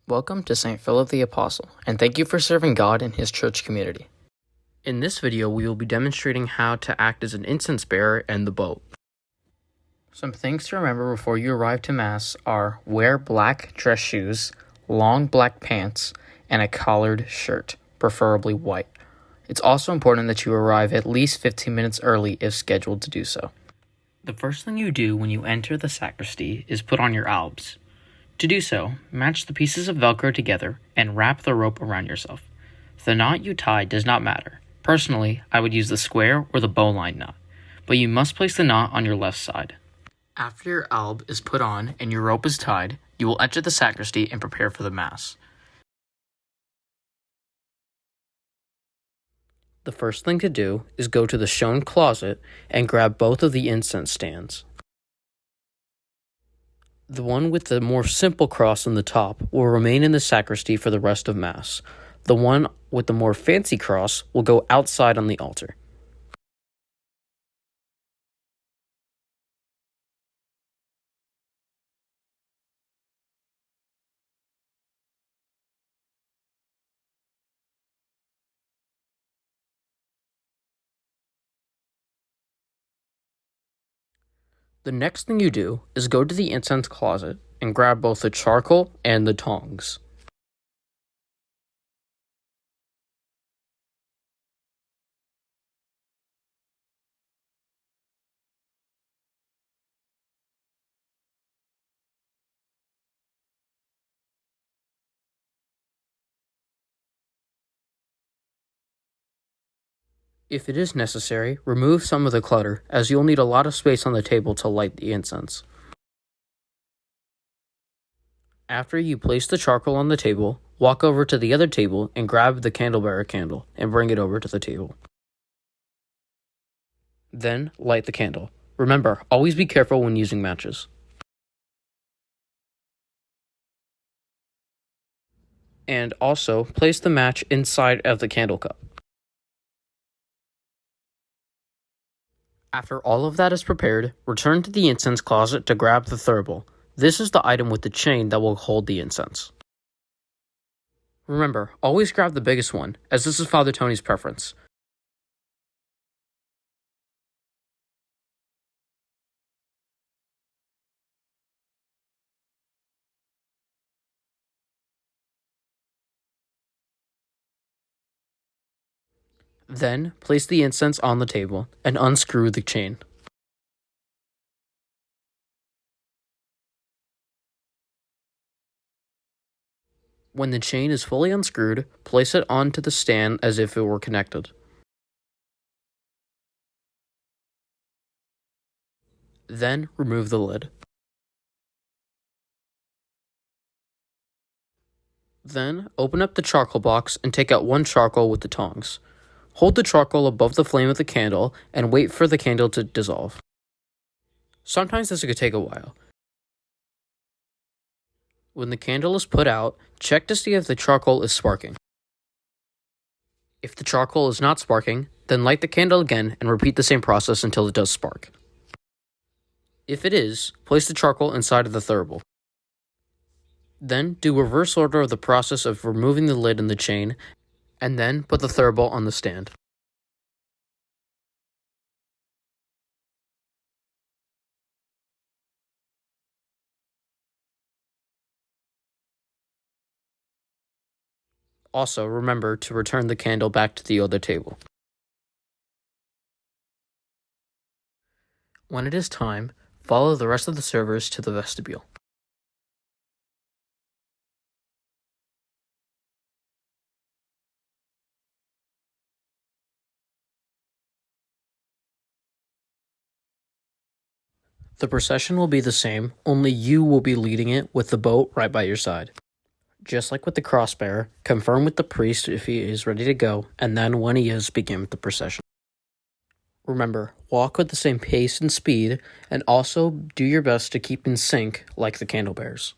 Welcome to St. Philip the Apostle, and thank you for serving God in his church community. In this video, we will be demonstrating how to act as an incense bearer in the boat. Some things to remember before you arrive to Mass are wear black dress shoes, long black pants, and a collared shirt, preferably white. It's also important that you arrive at least 15 minutes early if scheduled to do so. The first thing you do when you enter the sacristy is put on your albs. To do so, match the pieces of Velcro together and wrap the rope around yourself. The knot you tie does not matter. Personally, I would use the square or the bowline knot, but you must place the knot on your left side. After your alb is put on and your rope is tied, you will enter the sacristy and prepare for the Mass. The first thing to do is go to the shown closet and grab both of the incense stands. The one with the more simple cross on the top will remain in the sacristy for the rest of Mass. The one with the more fancy cross will go outside on the altar. The next thing you do is go to the incense closet and grab both the charcoal and the tongs. If it is necessary, remove some of the clutter, as you'll need a lot of space on the table to light the incense. After you place the charcoal on the table, walk over to the other table and grab the candlebearer candle and bring it over to the table. Then light the candle. Remember, always be careful when using matches. And also, place the match inside of the candle cup. After all of that is prepared, return to the incense closet to grab the thurible. This is the item with the chain that will hold the incense. Remember, always grab the biggest one, as this is Father Tony's preference. Then, place the incense on the table and unscrew the chain. When the chain is fully unscrewed, place it onto the stand as if it were connected. Then, remove the lid. Then, open up the charcoal box and take out one charcoal with the tongs. Hold the charcoal above the flame of the candle and wait for the candle to dissolve. Sometimes this could take a while. When the candle is put out, check to see if the charcoal is sparking. If the charcoal is not sparking, then light the candle again and repeat the same process until it does spark. If it is, place the charcoal inside of the thurible. Then do reverse order of the process of removing the lid and the chain, and then put the thurible on the stand. Also, remember to return the candle back to the other table. When it is time, follow the rest of the servers to the vestibule. The procession will be the same, only you will be leading it with the boat right by your side. Just like with the crossbearer, confirm with the priest if he is ready to go, and then when he is, begin with the procession. Remember, walk with the same pace and speed, and also do your best to keep in sync like the candlebearers.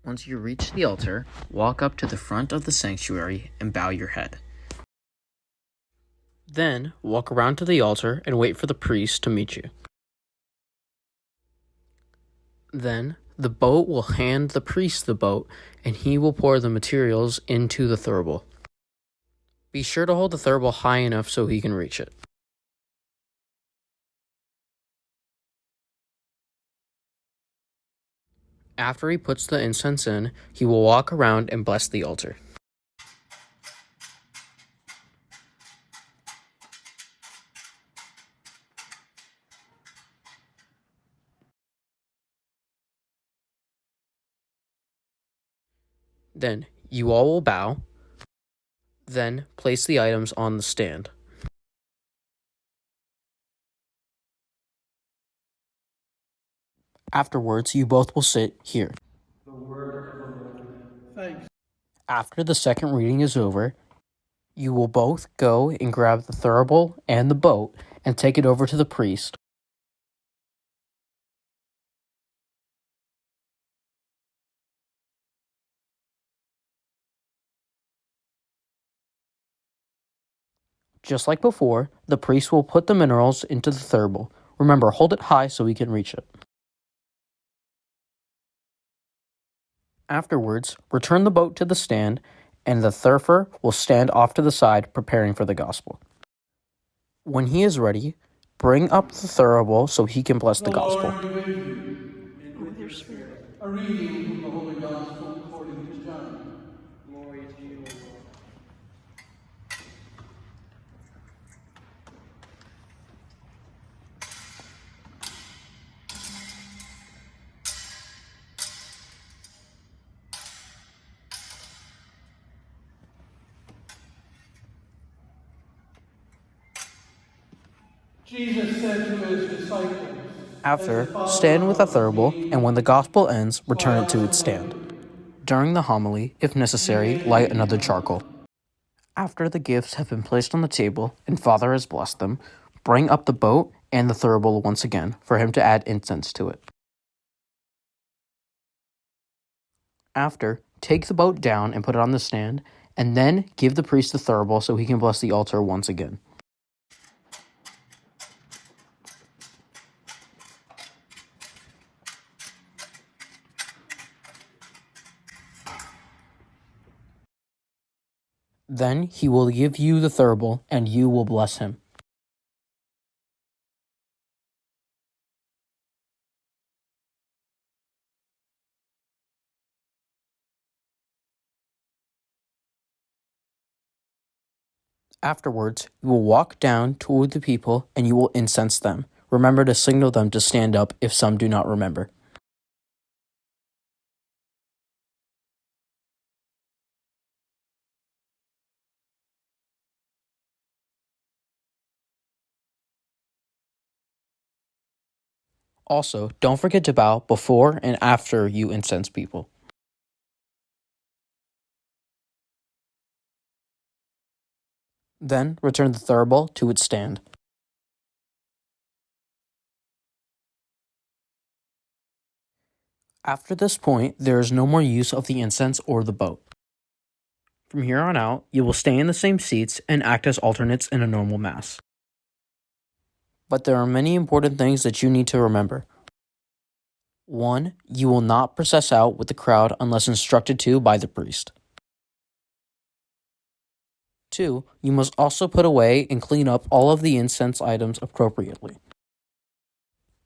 Once you reach the altar, walk up to the front of the sanctuary and bow your head. Then, walk around to the altar and wait for the priest to meet you. Then, The boat will hand the priest the boat, and he will pour the materials into the thurible. Be sure to hold the thurible high enough so he can reach it. After he puts the incense in, he will walk around and bless the altar. Then, you all will bow. Then, place the items on the stand. Afterwards, you both will sit here. The word of the Lord. Thanks. After the second reading is over, you will both go and grab the thurible and the boat and take it over to the priest. Just like before, the priest will put the minerals into the thurible. Remember, hold it high so he can reach it. Afterwards, return the boat to the stand, and the thurifer will stand off to the side preparing for the gospel. When he is ready, bring up the thurible so he can bless the gospel. Lord be with you, and with your spirit. A reading from the Holy Gospel according to John. Glory to you, O Lord. Jesus said to his disciples, After, stand with the thurible, and when the gospel ends, return it to its stand. During the homily, if necessary, light another charcoal. After the gifts have been placed on the table and Father has blessed them, bring up the boat and the thurible once again for him to add incense to it. After, take the boat down and put it on the stand, and then give the priest the thurible so he can bless the altar once again. Then he will give you the thurible, and you will bless him. Afterwards, you will walk down toward the people, and you will incense them. Remember to signal them to stand up if some do not remember. Also, don't forget to bow before and after you incense people. Then, return the thurible to its stand. After this point, there is no more use of the incense or the boat. From here on out, you will stay in the same seats and act as alternates in a normal Mass. But there are many important things that you need to remember. 1. You will not process out with the crowd unless instructed to by the priest. 2. You must also put away and clean up all of the incense items appropriately.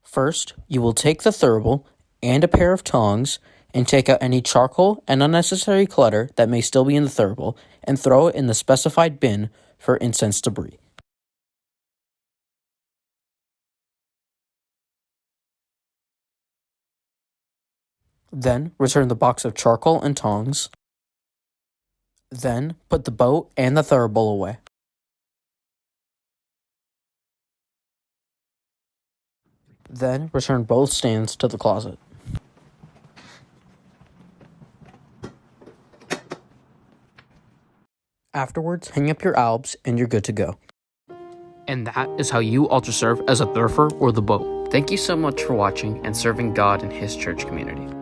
First, you will take the thurible and a pair of tongs and take out any charcoal and unnecessary clutter that may still be in the thurible and throw it in the specified bin for incense debris. Then, return the box of charcoal and tongs. Then, put the boat and the thurible away. Then, return both stands to the closet. Afterwards, hang up your albs and you're good to go. And that is how you altar serve as a thurifer or the boat. Thank you so much for watching and serving God in His church community.